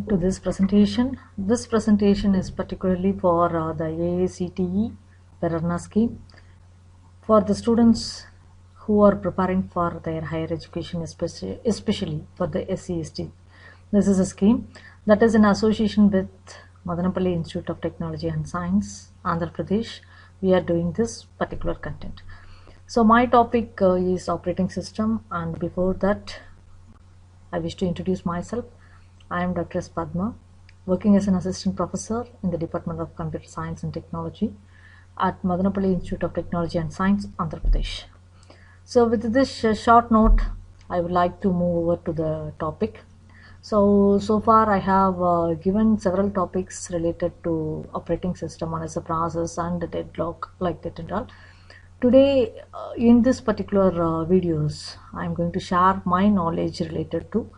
to this presentation. This presentation is particularly for the AICTE Prerna scheme for the students who are preparing for their higher education, especially for the SCST. This is a scheme that is in association with Madanapalli Institute of Technology and Science, Andhra Pradesh. We are doing this particular content. So my topic is operating system, and before that I wish to introduce myself. I am Dr. S. Padma, working as an assistant professor in the Department of Computer Science and Technology at Madanapalli Institute of Technology and Science, Andhra Pradesh. So with this short note, I would like to move over to the topic. So far I have given several topics related to operating system, one is a process and the deadlock, like that and all. Today, in this particular videos, I am going to share my knowledge related to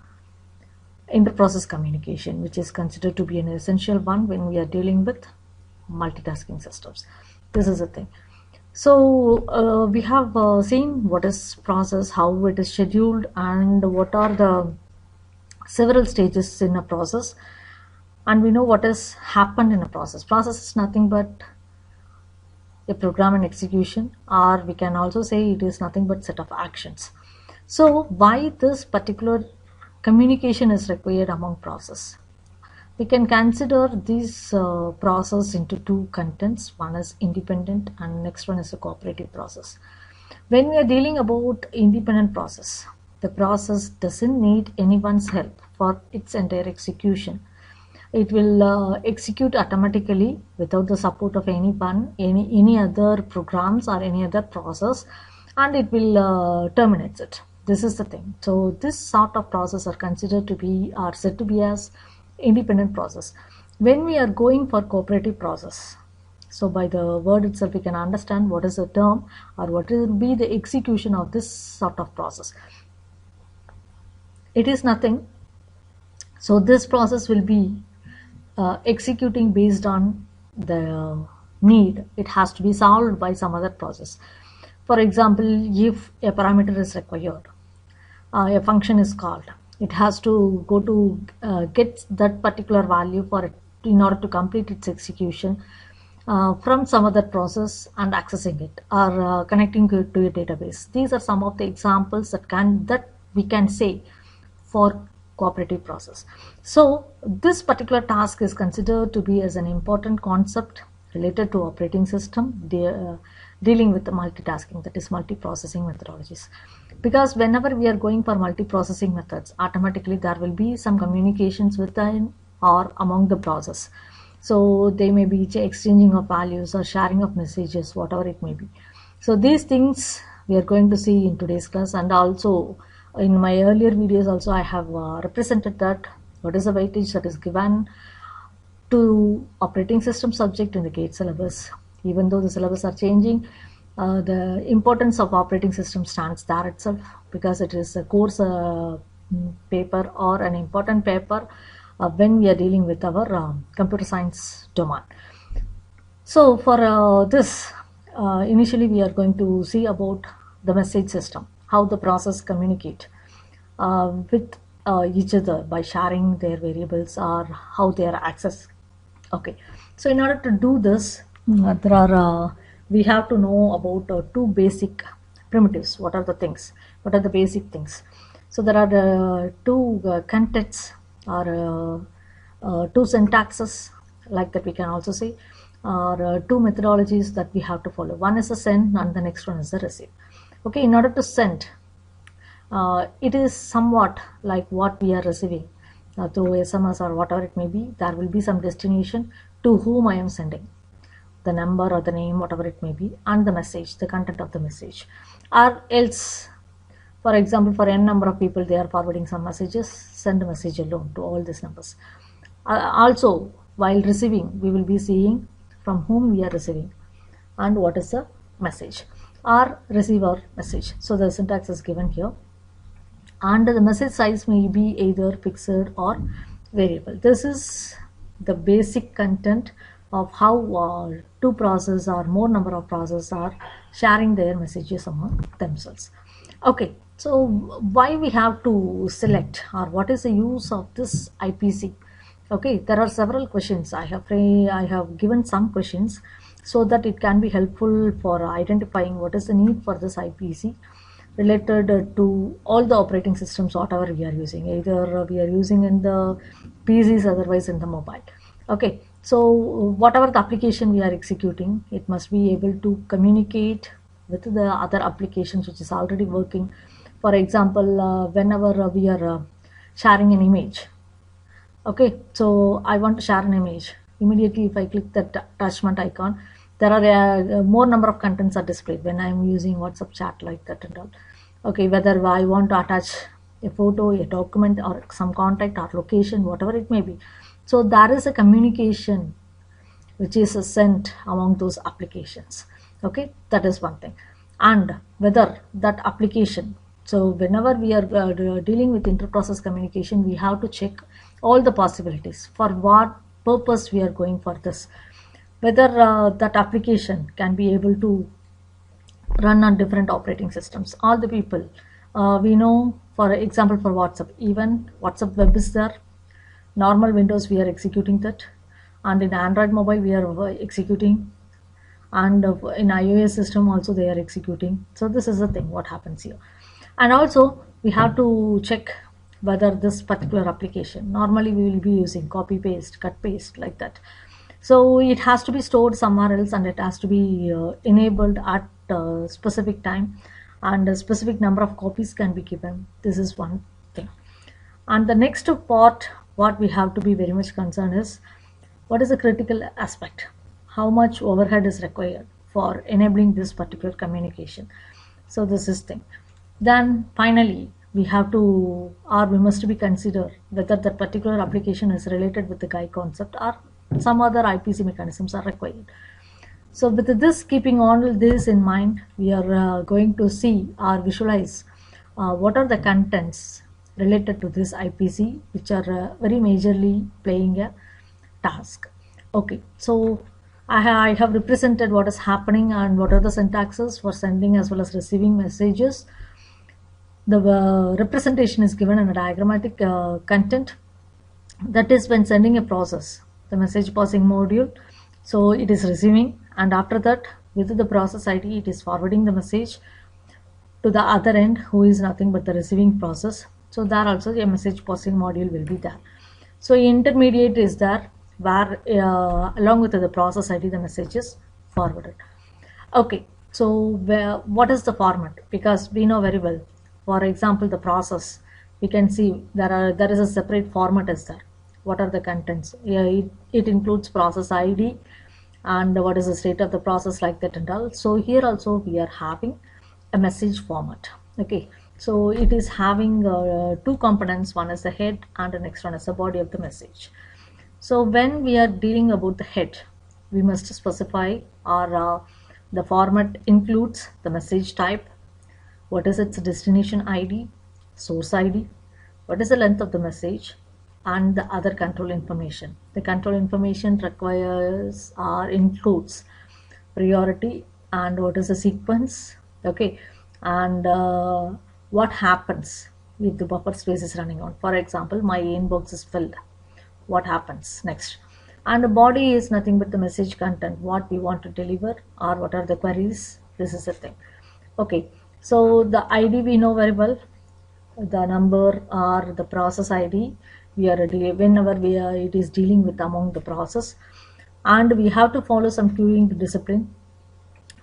inter-process communication, which is considered to be an essential one when we are dealing with multitasking systems. This is the thing. So we have seen what is process, how it is scheduled, and what are the several stages in a process, and we know what has happened in a process. Process is nothing but a program and execution, or we can also say it is nothing but set of actions. So why this particular communication is required among process? We can consider this process into two contents. One is independent and next one is a cooperative process. When we are dealing about independent process, the process doesn't need anyone's help for its entire execution. It will execute automatically without the support of anyone, any other programs or any other process, and it will terminate it. This is the thing. So this sort of process are considered to be, are said to be as independent process. When we are going for cooperative process, so by the word itself we can understand what is the term or what will be the execution of this sort of process. It is nothing. So this process will be executing based on the need. It has to be solved by some other process. For example, if a parameter is required, a function is called, it has to go to get that particular value for it in order to complete its execution from some other process and accessing it or connecting it to a database. These are some of the examples that we can say for cooperative process. So this particular task is considered to be as an important concept related to operating system dealing with the multitasking, that is multiprocessing methodologies. Because whenever we are going for multiprocessing methods, automatically there will be some communications within or among the process. So they may be exchanging of values or sharing of messages, whatever it may be. So these things we are going to see in today's class, and also in my earlier videos also I have represented that what is the weightage that is given to operating system subject in the GATE syllabus. Even though the syllabus are changing, the importance of operating system stands there itself, because it is a course paper or an important paper when we are dealing with our computer science domain. So for this, initially we are going to see about the message system, how the process communicate with each other by sharing their variables or how they are accessed. Okay, so in order to do this, there are we have to know about two basic primitives. What are the things? What are the basic things? So there are two contexts or two syntaxes, like that we can also say, or two methodologies that we have to follow. One is the send and the next one is the receive. Okay, in order to send, it is somewhat like what we are receiving through SMS or whatever it may be. There will be some destination to whom I am sending, the number or the name, whatever it may be, and the message, the content of the message. Or else, for example, for n number of people they are forwarding some messages, send a message alone to all these numbers. Also, while receiving, we will be seeing from whom we are receiving and what is the message, or receiver message. So the syntax is given here, and the message size may be either fixed or variable. This is the basic content of how two processes or more number of processes are sharing their messages among themselves. Okay, so why we have to select, or what is the use of this IPC Okay, there are several questions. I have given some questions so that it can be helpful for identifying what is the need for this IPC related to all the operating systems whatever we are using. Either we are using in the PCs, otherwise in the mobile. Okay, so whatever the application we are executing, it must be able to communicate with the other applications which is already working. For example, whenever we are sharing an image. Okay, so I want to share an image. Immediately, if I click that attachment icon, there are more number of contents are displayed when I'm using WhatsApp chat like that and all. Okay, whether I want to attach a photo, a document, or some contact or location, whatever it may be. So there is a communication which is sent among those applications. Okay, that is one thing. And whether that application, so whenever we are dealing with inter-process communication, we have to check all the possibilities for what purpose we are going for this, whether that application can be able to run on different operating systems. All the people we know, for example, for WhatsApp, even WhatsApp web is there. Normal Windows we are executing that, and in Android mobile we are executing, and in iOS system also they are executing. So this is the thing what happens here. And also we have to check whether this particular application, normally we will be using copy paste, cut paste like that. So it has to be stored somewhere else, and it has to be enabled at a specific time, and a specific number of copies can be given. This is one thing. And the next part what we have to be very much concerned is what is the critical aspect, how much overhead is required for enabling this particular communication. So this is thing. Then finally we have to, or we must be consider whether that particular application is related with the GUI concept or some other IPC mechanisms are required. So with this, keeping all this in mind, we are going to see or visualize what are the contents related to this IPC which are very majorly playing a task. Okay, so I have represented what is happening and what are the syntaxes for sending as well as receiving messages. The representation is given in a diagrammatic content, that is when sending a process, the message passing module, so it is receiving, and after that with the process ID it is forwarding the message to the other end, who is nothing but the receiving process. So there also a message passing module will be there. So intermediate is there where along with the process ID the message is forwarded. Okay, so what is the format? Because we know very well, for example, the process, we can see there is a separate format is there. What are the contents? Yeah, it includes process ID and what is the state of the process like that and all. So here also we are having a message format. Okay, so it is having two components, one is the head and the next one is the body of the message. So when we are dealing about the head, we must specify our the format includes the message type, what is its destination ID, source ID, what is the length of the message, and the other control information. The control information requires or includes priority and what is the sequence. Okay, and what happens if the buffer space is running on. For example, my inbox is filled, what happens next. And the body is nothing but the message content, what we want to deliver or what are the queries. This is the thing. Okay, so the ID we know very well, the number or the process ID we are whenever it is dealing with among the process, and we have to follow some queuing discipline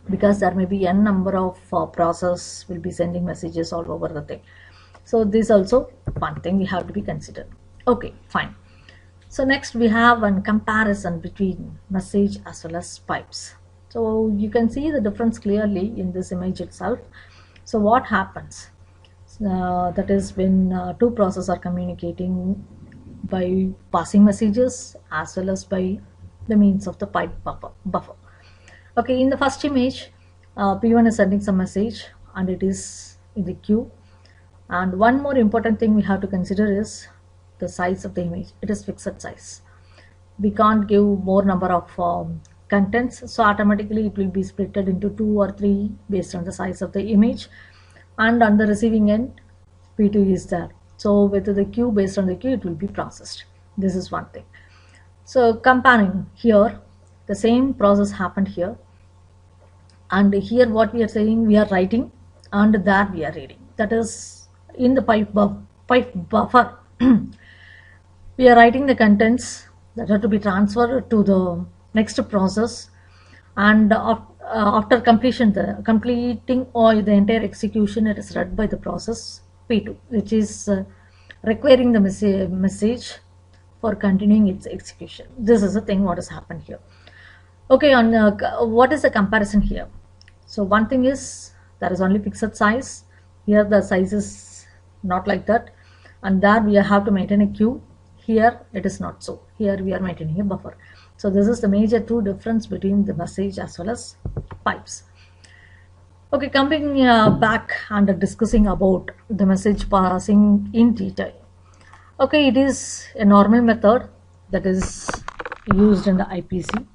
because there may be n number of process will be sending messages all over the thing. So this also one thing we have to be considered. Okay, fine. So next we have a comparison between message as well as pipes. So you can see the difference clearly in this image itself. So what happens? That is when two processes are communicating by passing messages as well as by the means of the pipe buffer. Okay, in the first image, P1 is sending some message and it is in the queue. And one more important thing we have to consider is the size of the image. It is fixed size. We can't give more number of contents, so automatically it will be split into 2 or 3 based on the size of the image. And on the receiving end, P2 is there. So with the queue, based on the queue, it will be processed. This is one thing. So comparing here, the same process happened here, and here what we are saying, we are writing, and there we are reading. That is in the pipe buffer. We are writing the contents that are to be transferred to the next process, and after completing all the entire execution, it is read by the process P2, which is requiring the message for continuing its execution. This is the thing what has happened here. Okay, on what is the comparison here? So one thing is there is only fixed size. Here the size is not like that, and there we have to maintain a queue. Here it is not so. Here we are maintaining a buffer. So this is the major two difference between the message as well as pipes. Okay, coming back and discussing about the message passing in detail. Okay, it is a normal method that is used in the IPC,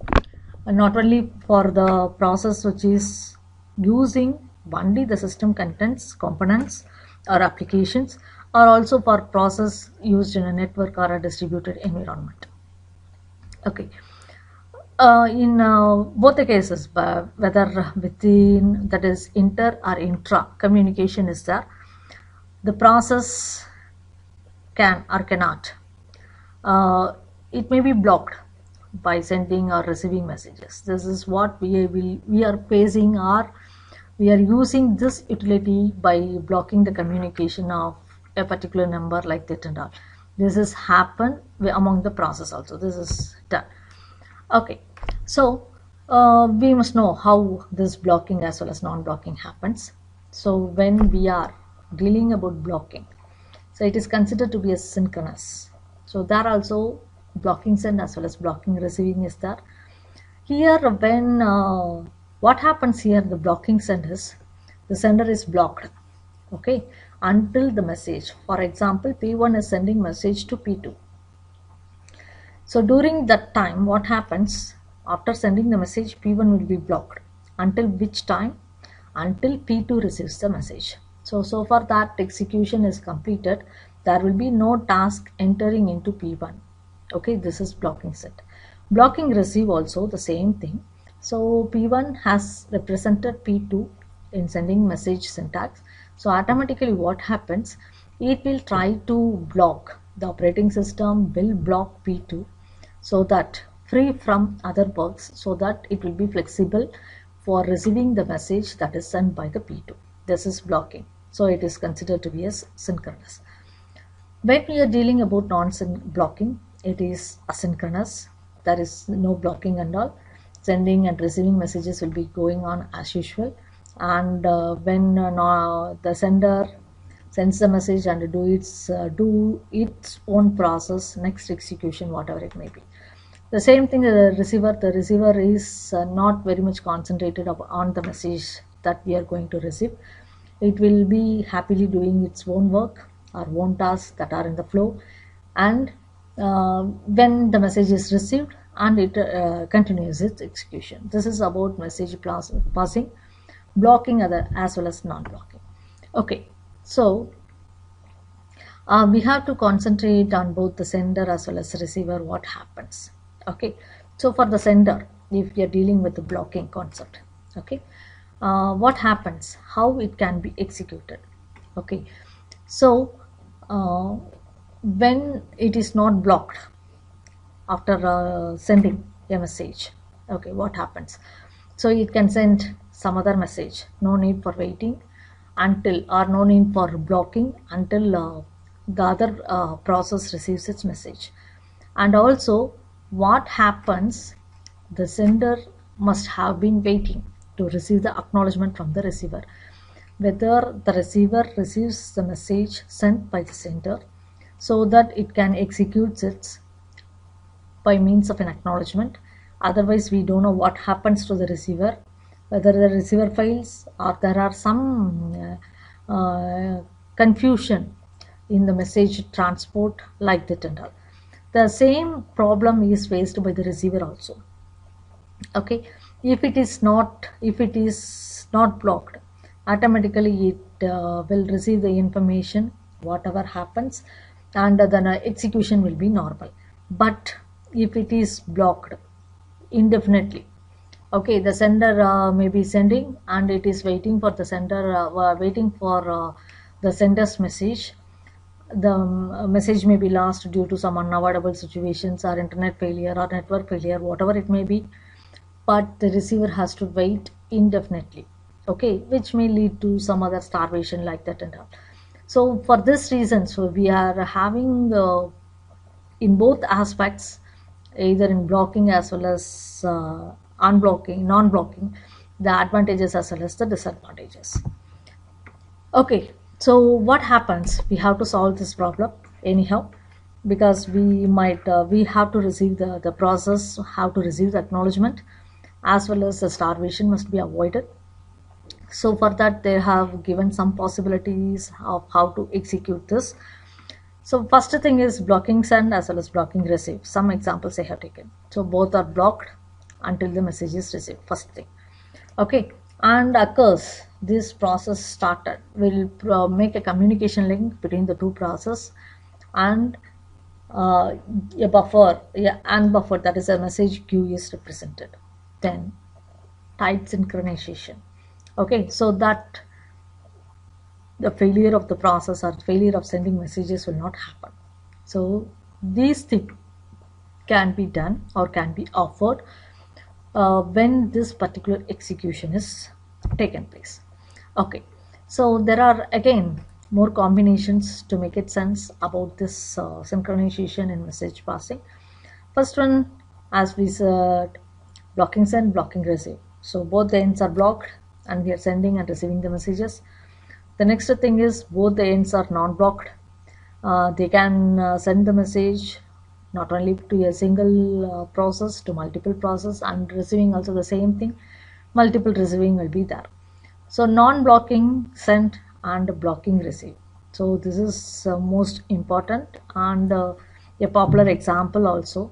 and not only for the process which is using only the system contents, components or applications, or also for process used in a network or a distributed environment. Okay, in both the cases, whether within, that is inter or intra communication is there, the process can or cannot, it may be blocked by sending or receiving messages. This is what we are facing, or we are using this utility by blocking the communication of a particular number like that and all. This is happen among the process also. This is done. Okay, so we must know how this blocking as well as non-blocking happens. So when we are dealing about blocking, so it is considered to be asynchronous. So there also blocking send as well as blocking receiving is there. Here when what happens here, the blocking send is the sender is blocked, okay, until the message, for example P1 is sending message to P2. So during that time what happens, after sending the message, P1 will be blocked until which time? Until P2 receives the message. So far that execution is completed, there will be no task entering into P1. Okay, this is blocking set. Blocking receive also the same thing. So P1 has represented P2 in sending message syntax. So automatically what happens, it will try to block, the operating system will block P2 so that free from other bugs, so that it will be flexible for receiving the message that is sent by the P2. This is blocking. So it is considered to be as synchronous. When we are dealing about non-blocking, it is asynchronous. There is no blocking and all. Sending and receiving messages will be going on as usual. And when the sender sends the message and do its own process, next execution, whatever it may be. The same thing the receiver is not very much concentrated on the message that we are going to receive. It will be happily doing its own work or own tasks that are in the flow, and when the message is received, and it continues its execution. This is about message passing, blocking as well as non-blocking. Okay, so we have to concentrate on both the sender as well as receiver, what happens. Okay, so for the sender, if we are dealing with the blocking concept, okay, what happens, how it can be executed. Okay, so when it is not blocked after sending a message, okay, what happens, so it can send some other message, no need for waiting until, or no need for blocking until the other process receives its message. And also what happens, the sender must have been waiting to receive the acknowledgement from the receiver, whether the receiver receives the message sent by the sender, so that it can execute it by means of an acknowledgement. Otherwise we don't know what happens to the receiver, whether the receiver fails or there are some confusion in the message transport like that and all. The same problem is faced by the receiver also. Okay, if it is not blocked, automatically it will receive the information whatever happens, and then execution will be normal. But if it is blocked indefinitely, okay, the sender may be sending and it is waiting for the sender, waiting for the sender's message. The message may be lost due to some unavoidable situations or internet failure or network failure, whatever it may be, but the receiver has to wait indefinitely, okay, which may lead to some other starvation like that and all. So for this reason, so we are having in both aspects, either in blocking as well as unblocking, non-blocking, the advantages as well as the disadvantages. Okay, so what happens? We have to solve this problem anyhow, because we have to receive the process, have to receive the acknowledgement, as well as the starvation must be avoided. So for that, they have given some possibilities of how to execute this. So first thing is blocking send as well as blocking receive. Some examples I have taken. So both are blocked until the message is received. First thing. Okay, and occurs this process started will make a communication link between the two process and a buffer, yeah, and buffer, that is a message queue is represented. Then tight synchronization. Okay, so that the failure of the process or failure of sending messages will not happen. So these things can be done or can be offered when this particular execution is taken place. Okay, so there are again more combinations to make it sense about this synchronization in message passing. First one, as we said, blocking send, blocking receive. So both the ends are blocked and we are sending and receiving the messages. The next thing is both the ends are non-blocked. They can send the message not only to a single process, to multiple process, and receiving also the same thing. Multiple receiving will be there. So non-blocking send and blocking receive. So this is most important and a popular example also.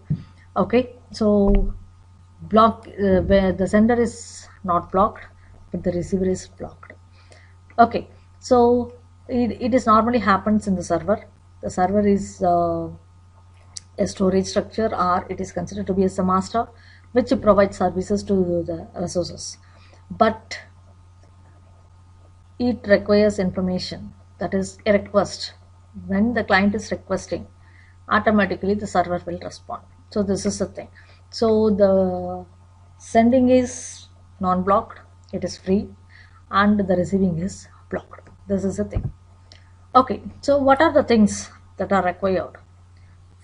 Okay, so block where the sender is not blocked but the receiver is blocked. Okay, so it is normally happens in the server. The server is a storage structure, or it is considered to be as a master which provides services to the resources, but it requires information, that is a request. When the client is requesting, automatically the server will respond. So this is the thing. So the sending is non-blocked, it is free, and the receiving is blocked. This is the thing. Okay, so what are the things that are required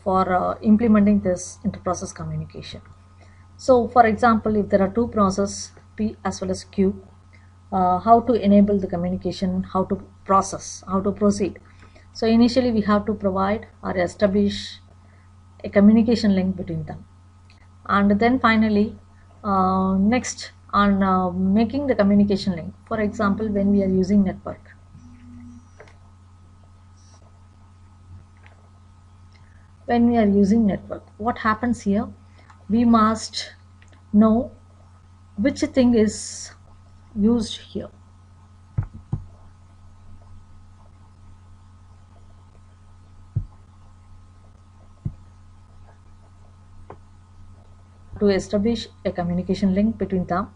for implementing this inter-process communication? So for example, if there are two processes, P as well as Q, how to enable the communication, how to process, how to proceed. So initially we have to provide or establish a communication link between them, and then finally next on making the communication link. For example, when we are using network, what happens here? We must know which thing is used here. To establish a communication link between them.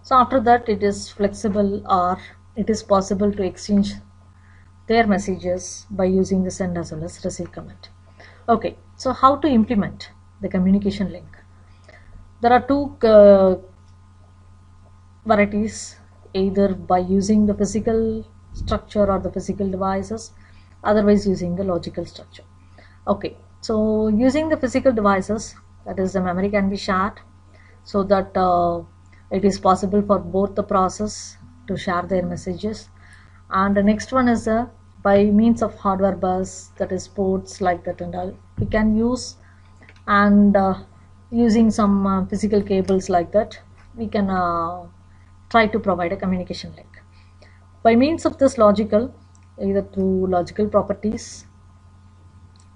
So after that, it is flexible, or it is possible to exchange their messages by using the send as well as receive command. Okay, so how to implement the communication link? There are two varieties, either by using the physical structure or the physical devices, otherwise using the logical structure. Okay, so using the physical devices, that is the memory can be shared so that it is possible for both the process to share their messages. And the next one is by means of hardware bus, that is ports like that and all, we can use, and using some physical cables like that, we can try to provide a communication link. By means of this logical, either through logical properties,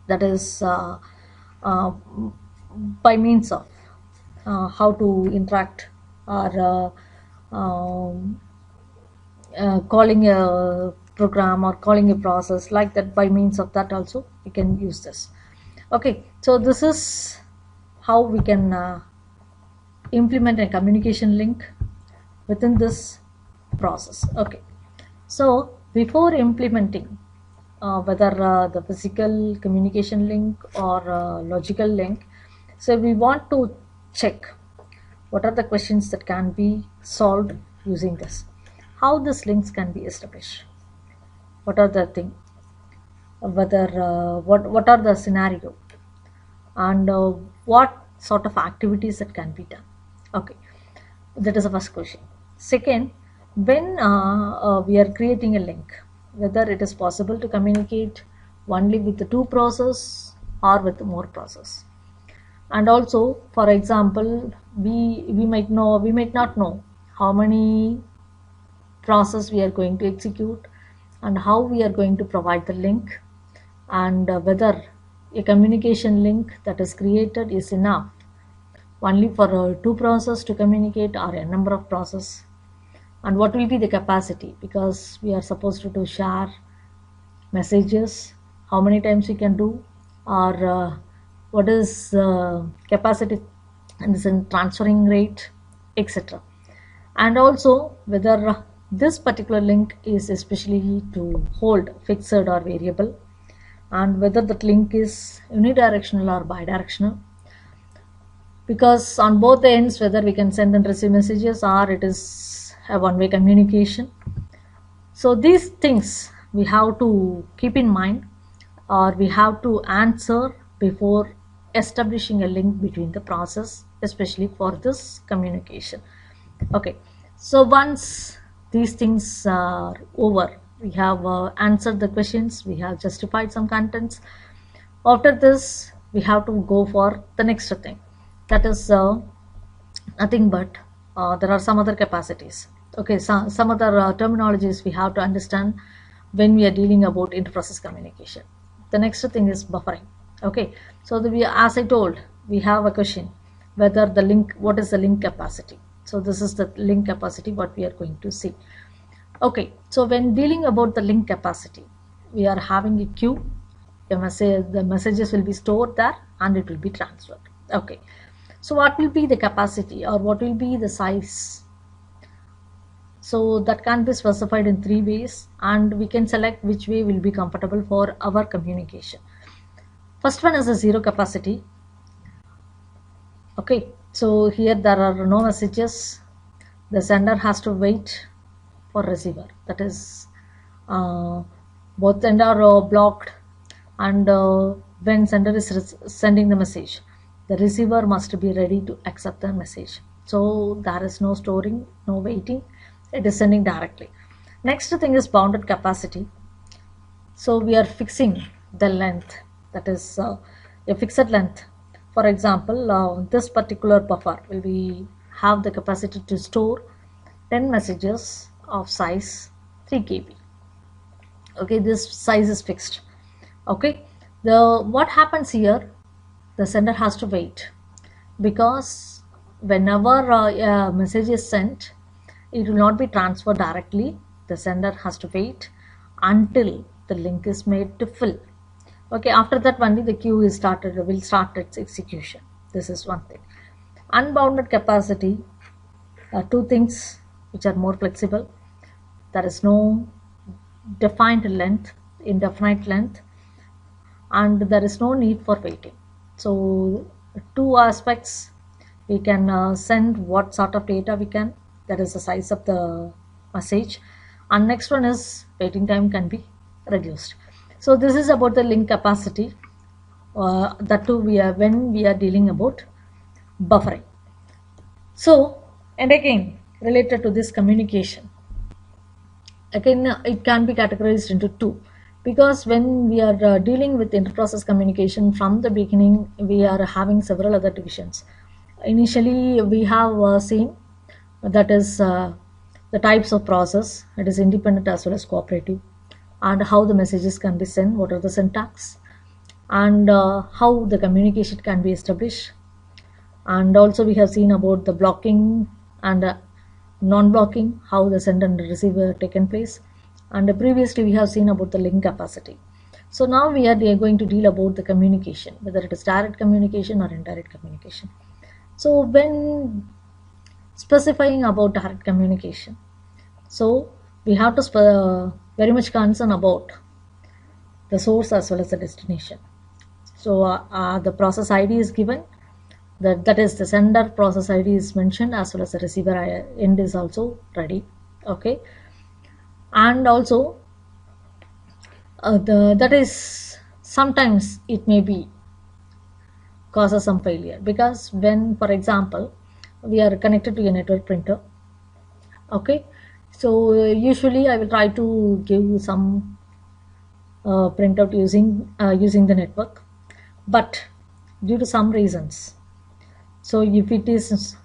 that is by means of how to interact, or calling a program or calling a process like that, by means of that also we can use this. Okay, so this is how we can implement a communication link within this process. Okay, so before implementing whether the physical communication link or logical link, so we want to check what are the questions that can be solved using this, how these links can be established, what are the thing, whether what are the scenario, and what sort of activities that can be done. Okay, that is the first question. Second, when we are creating a link, whether it is possible to communicate only with the two process or with more process. And also, for example, we might not know how many process we are going to execute and how we are going to provide the link, and whether a communication link that is created is enough only for two process to communicate or a number of process, and what will be the capacity, because we are supposed to share messages, how many times we can do, or what is capacity and is in transferring rate, etc. And also whether this particular link is especially to hold fixed or variable, and whether that link is unidirectional or bidirectional, because on both the ends whether we can send and receive messages or it is a one-way communication. So these things we have to keep in mind, or we have to answer before establishing a link between the process, especially for this communication. Okay, so once these things are over, we have answered the questions, we have justified some contents. After this, we have to go for the next thing, that is nothing but there are some other capacities. Okay, some other terminologies we have to understand when we are dealing about inter-process communication. The next thing is buffering. Okay, so as I told, we have a question whether the link, what is the link capacity. So this is the link capacity what we are going to see. Okay, so when dealing about the link capacity, we are having a queue, the messages will be stored there and it will be transferred. Okay, so what will be the capacity or what will be the size? So that can be specified in 3 ways, and we can select which way will be comfortable for our communication. First one is the zero capacity. Okay, so here there are no messages, the sender has to wait for receiver, that is both end are blocked, and when sender is sending the message, the receiver must be ready to accept the message. So there is no storing, no waiting, it is sending directly. Next thing is bounded capacity. So we are fixing the length, that is a fixed length. For example, this particular buffer will be have the capacity to store 10 messages of size 3 KB. Okay, this size is fixed. Okay, what happens here, the sender has to wait, because whenever a message is sent, it will not be transferred directly. The sender has to wait until the link is made to fill. Okay, after that only the queue will start its execution. This is one thing. Unbounded capacity, two things which are more flexible. There is no defined length, indefinite length, and there is no need for waiting. So two aspects, we can send what sort of data we can, that is the size of the message, and next one is waiting time can be reduced. So this is about the link capacity, that too when we are dealing about buffering. So, and again related to this communication, again it can be categorized into two, because when we are dealing with inter-process communication, from the beginning we are having several other divisions. Initially we have seen, that is the types of process, it is independent as well as cooperative, and how the messages can be sent, what are the syntax, and how the communication can be established. And also we have seen about the blocking and non-blocking, how the send and receive taken place, and previously we have seen about the link capacity. So now we are going to deal about the communication, whether it is direct communication or indirect communication. So when specifying about direct communication, so we have to very much concern about the source as well as the destination. So the process ID is given, that is the sender process ID is mentioned, as well as the receiver end is also ready. Okay, and also that is sometimes it may be causes some failure, because when, for example, we are connected to a network printer. Okay, so usually I will try to give some printout using the network, but due to some reasons, so if it is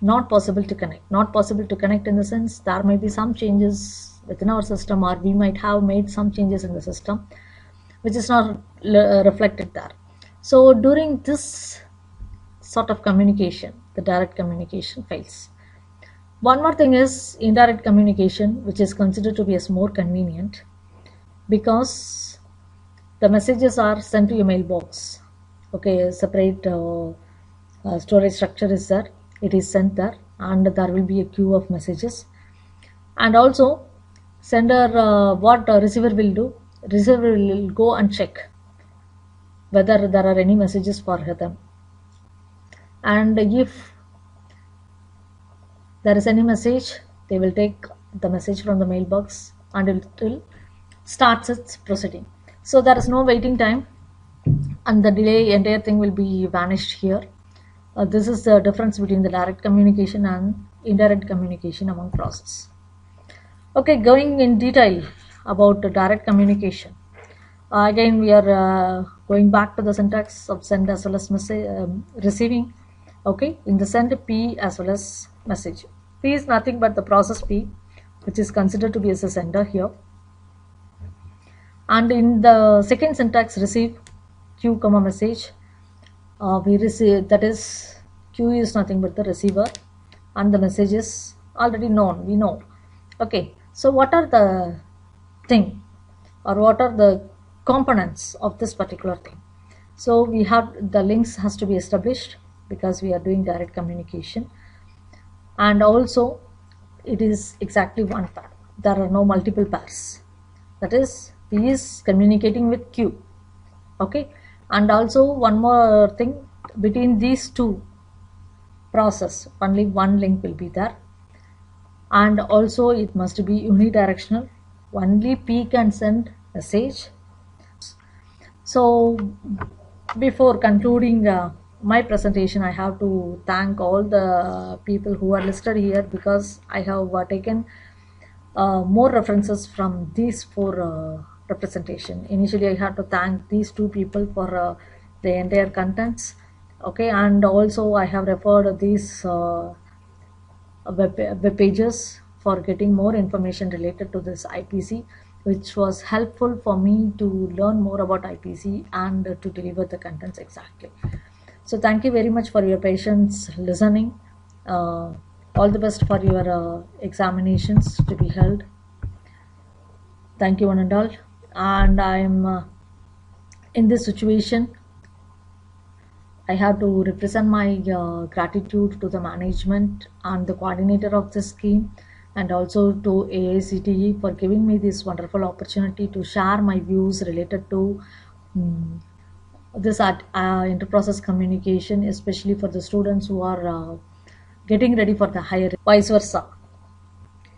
not possible to connect in the sense there may be some changes within our system, or we might have made some changes in the system which is not reflected there. So during this sort of communication, the direct communication fails. One more thing is indirect communication, which is considered to be as more convenient, because the messages are sent to your mailbox. Okay, a separate storage structure is there, it is sent there, and there will be a queue of messages. And also sender, what receiver will do, receiver will go and check whether there are any messages for them, and if there is any message, they will take the message from the mailbox and it will start its proceeding. So there is no waiting time, and the delay, entire thing will be vanished here. This is the difference between the direct communication and indirect communication among process. Okay, going in detail about the direct communication. Again, we are going back to the syntax of send as well as receiving. Okay, in the send, P as well as message. P is nothing but the process P, which is considered to be as a sender here. And in the second syntax, receive, Q comma message, we receive, that is Q is nothing but the receiver, and the message is already known, we know. Okay, so what are the thing, or what are the components of this particular thing? So we have the links has to be established, because we are doing direct communication, and also it is exactly one pair, there are no multiple pairs, that is P is communicating with Q. Okay, and also one more thing, between these two process only one link will be there, and also it must be unidirectional, only P can send message. So before concluding my presentation, I have to thank all the people who are listed here, because I have taken more references from these four representation. Initially I had to thank these two people for the entire contents. Okay, and also I have referred these web pages for getting more information related to this IPC, which was helpful for me to learn more about IPC and to deliver the contents exactly. So thank you very much for your patience listening. All the best for your examinations to be held. Thank you one and all. And I am in this situation, I have to represent my gratitude to the management and the coordinator of the scheme, and also to AICTE for giving me this wonderful opportunity to share my views related to this inter-process communication, especially for the students who are getting ready for the higher, vice versa.